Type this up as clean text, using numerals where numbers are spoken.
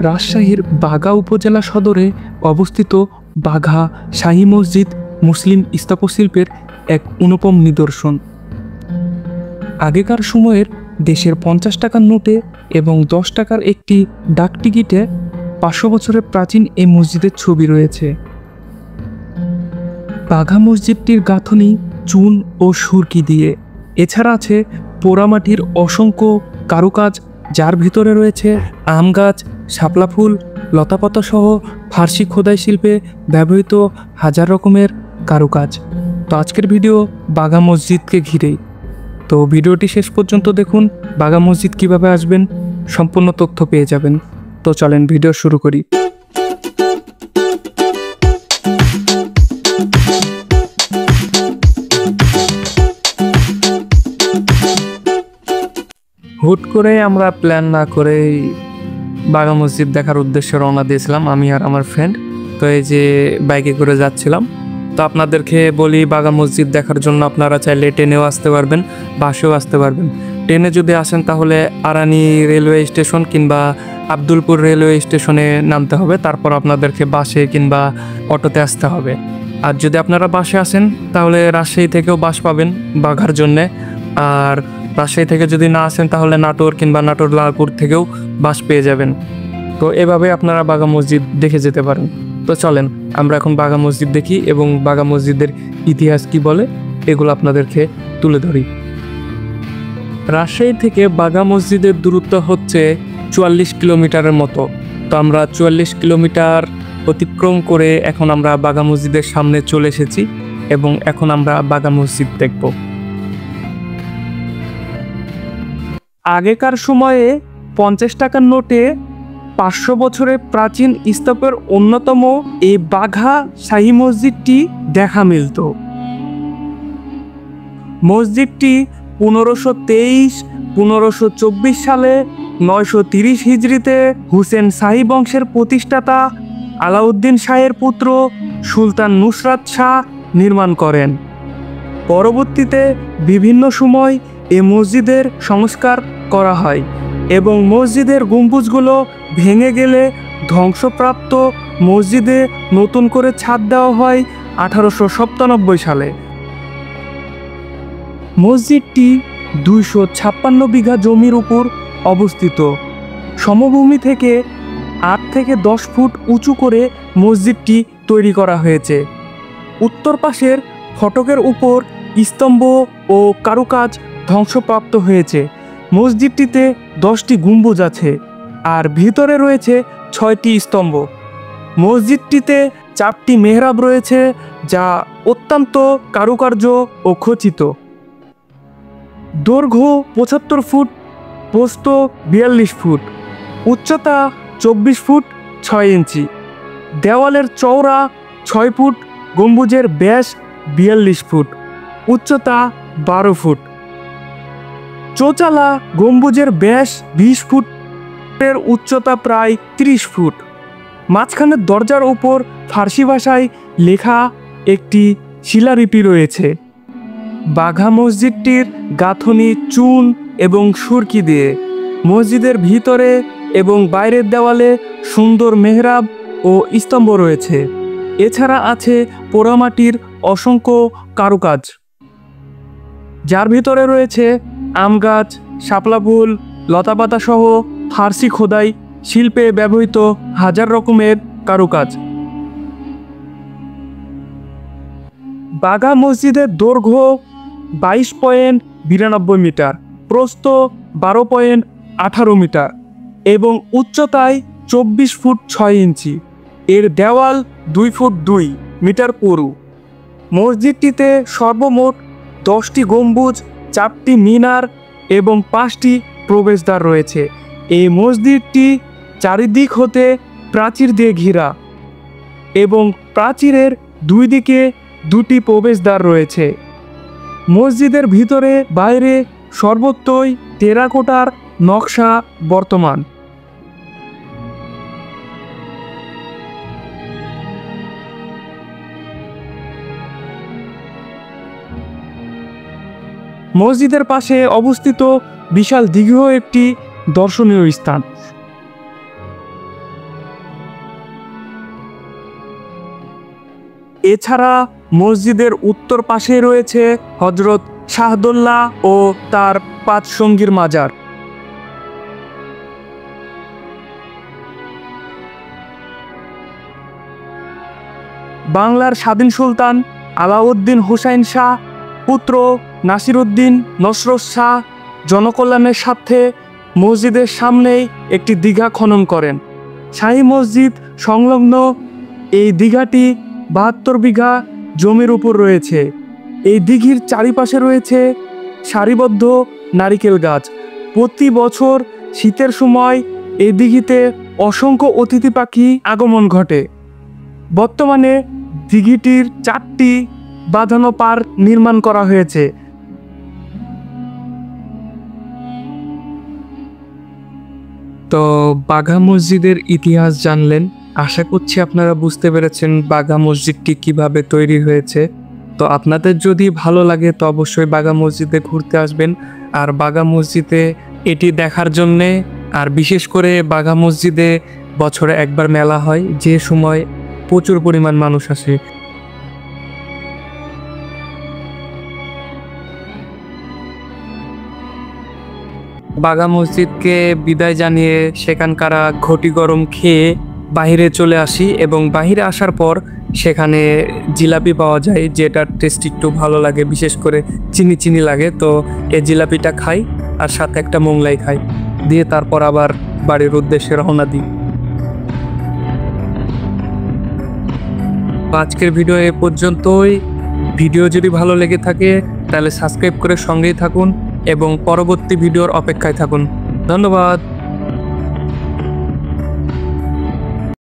রাজশাহীর বাঘা উপজেলা সদরে অবস্থিত বাঘা শাহী মসজিদ মুসলিম স্থাপত্যশিল্পের এক অনুপম নিদর্শন। আগেকার সময়ের দেশের 50 টাকার নোটে এবং 10 টাকার একটি ডাকটিকিটে 500 বছরের প্রাচীন এই মসজিদের ছবি রয়েছে। বাঘা মসজিদটির গাঁথনি চুন ও সুরকি দিয়ে। এছাড়া আছে পোড়ামাটির অসংখ্য কারুকাজ, যার ভিতরে রয়েছে আম গাছ, শাপলা ফুল, লতাপাতা সহ ফার্সি খোদাই শিল্পে ব্যবহৃত হাজার রকমের কারুকাজ। তো আজকের ভিডিও বাঘা মসজিদকে ঘিরেই। তো ভিডিওটি শেষ পর্যন্ত দেখুন, বাঘা মসজিদ কিভাবে আসবেন সম্পূর্ণ তথ্য পেয়ে যাবেন। তো চলেন ভিডিও শুরু করি। হুট করে আমরা প্ল্যান না করেই বাঘা মসজিদ দেখার উদ্দেশ্যে রওনা দিয়েছিলাম, আমি আর আমার ফ্রেন্ড। তো এই যে বাইকে করে যাচ্ছিলাম। তো আপনাদেরকে বলি, বাঘা মসজিদ দেখার জন্য আপনারা চাইলে ট্রেনেও আসতে পারবেন, বাসেও আসতে পারবেন। ট্রেনে যদি আসেন তাহলে আরানি রেলওয়ে স্টেশন কিংবা আব্দুলপুর রেলওয়ে স্টেশনে নামতে হবে, তারপর আপনাদেরকে বাসে কিংবা অটোতে আসতে হবে। আর যদি আপনারা বাসে আসেন তাহলে রাজশাহী থেকেও বাস পাবেন বাঘার জন্যে। আর রাজশাহী থেকে যদি না আসেন তাহলে নাটোর কিংবা নাটোর লালপুর থেকেও বাস পেয়ে যাবেন। তো এভাবে আপনারা বাঘা মসজিদ দেখে যেতে পারেন। তো চলেন আমরা এখন বাঘা মসজিদ দেখি এবং বাঘা মসজিদের ইতিহাস কি বলে এগুলো আপনাদেরকে তুলে ধরি। রাজশাহী থেকে বাঘা মসজিদের দূরত্ব হচ্ছে 44 কিলোমিটারের মতো। তো আমরা 44 কিলোমিটার অতিক্রম করে এখন আমরা বাঘা মসজিদের সামনে চলে এসেছি এবং এখন আমরা বাঘা মসজিদ দেখব। আগেকার সময়ে 50 টাকার নোটে 500 বছরের প্রাচীন স্থাপত্যের অন্যতম এই বাঘা শাহী মসজিদটি দেখা মিলত। মসজিদটি 1523-1524 সালে 930 হিজরিতে হুসেন শাহী বংশের প্রতিষ্ঠাতা আলাউদ্দিন শাহের পুত্র সুলতান নুসরাত শাহ নির্মাণ করেন। পরবর্তীতে বিভিন্ন সময় এ মসজিদের সংস্কার করা হয় এবং মসজিদের গম্বুজগুলো ভেঙে গেলে ধ্বংসপ্রাপ্ত মসজিদে নতুন করে ছাদ দেওয়া হয় 1897 সালে। মসজিদটি 256 বিঘা জমির উপর অবস্থিত। সমভূমি থেকে 8 থেকে 10 ফুট উঁচু করে মসজিদটি তৈরি করা হয়েছে। উত্তর পাশের ফটকের উপর স্তম্ভ ও কারুকাজ ধ্বংসপ্রাপ্ত হয়েছে। মসজিদটিতে 10টি গম্বুজ আছে আর ভিতরে রয়েছে 6টি স্তম্ভ। মসজিদটিতে 4টি মেহরাব রয়েছে যা অত্যন্ত কারুকার্য ও খচিত। দৈর্ঘ্য 75 ফুট, প্রস্থ 42 ফুট, উচ্চতা 24 ফুট 6 ইঞ্চি। দেওয়ালের চওড়া 6 ফুট, গম্বুজের ব্যাস 42 ফুট, উচ্চতা 12 ফুট। চৌচালা গম্বুজের ব্যাস 20 ফুটের, উচ্চতা প্রায় 30 ফুট। মাঝখানের দরজার উপর ফার্সি ভাষায় লেখা একটি শিলালিপি রয়েছে। বাঘা মসজিদটির গাঁথনি চুন এবং সুরকি দিয়ে। মসজিদের ভিতরে এবং বাইরের দেওয়ালে সুন্দর মেহরাব ও স্তম্ভ রয়েছে। এছাড়া আছে পোড়ামাটির অসংখ্য কারুকাজ, যার ভিতরে রয়েছে আম গাছ, শাপলা ফুল, লতাপাতা সহ ফার্সি খোদাই শিল্পে ব্যবহৃত হাজার রকমের কারুকাজ। বাঘা মসজিদের দৈর্ঘ্য 22.92 মিটার, প্রস্থ 12.18 মিটার এবং উচ্চতায় 24 ফুট 6 ইঞ্চি। এর দেওয়াল 2 ফুট 2 মিটার পুরু। মসজিদটিতে সর্বমোট 10টি গম্বুজ, 4টি মিনার এবং 5টি প্রবেশদ্বার রয়েছে। এই মসজিদটি চারিদিক হতে প্রাচীর দিয়ে ঘেরা এবং প্রাচীরের 2 দিকে 2টি প্রবেশদ্বার রয়েছে। মসজিদের ভিতরে বাইরে সর্বত্রই টেরাকোটার নকশা বর্তমান। মসজিদের পাশে অবস্থিত বিশাল দিঘিও একটি দর্শনীয় স্থান। এছাড়া মসজিদের উত্তর পাশে রয়েছে হযরত শাহদুল্লাহ ও তার 5 সঙ্গীর মাজার। বাংলার স্বাধীন সুলতান আলাউদ্দিন হুসাইন শাহ পুত্র নাসিরউদ্দিন নসরত শাহ জনকল্যাণের স্বার্থে মসজিদের সামনেই একটি দিঘা খনন করেন। শাহী মসজিদ সংলগ্ন এই দিঘাটি 72 বিঘা জমির উপর রয়েছে। এই দিঘির চারিপাশে রয়েছে সারিবদ্ধ নারিকেল গাছ। প্রতি বছর শীতের সময় এই দিঘিতে অসংখ্য অতিথি পাখি আগমন ঘটে। বর্তমানে দিঘিটির 4টি বাঁধানো পার নির্মাণ করা হয়েছে। তো বাঘা মসজিদের ইতিহাস জানলেন, আশা করছি আপনারা বুঝতে পেরেছেন বাঘা মসজিদটি কিভাবে তৈরি হয়েছে। তো আপনাদের যদি ভালো লাগে তো অবশ্যই বাঘা মসজিদে ঘুরতে আসবেন। আর বাঘা মসজিদে এটি দেখার জন্যে, আর বিশেষ করে বাঘা মসজিদে বছরে একবার মেলা হয়, যে সময় প্রচুর পরিমাণ মানুষ আসে। বাঘা মসজিদকে বিদায় জানিয়ে সেখানকার ঘটি গরম খেয়ে বাহিরে চলে আসি, এবং বাহিরে আসার পর সেখানে জিলাপি পাওয়া যায়, যেটার টেস্ট একটু ভালো লাগে, বিশেষ করে চিনি চিনি লাগে। তো এই জিলাপিটা খাই আর সাথে একটা মোংলাই খাই, দিয়ে তারপর আবার বাড়ির উদ্দেশ্যে রওনা দিই। আজকের ভিডিও এ পর্যন্তই। ভিডিও যদি ভালো লেগে থাকে তাহলে সাবস্ক্রাইব করে সঙ্গেই থাকুন এবং পরবর্তী ভিডিওর অপেক্ষায় থাকুন। ধন্যবাদ।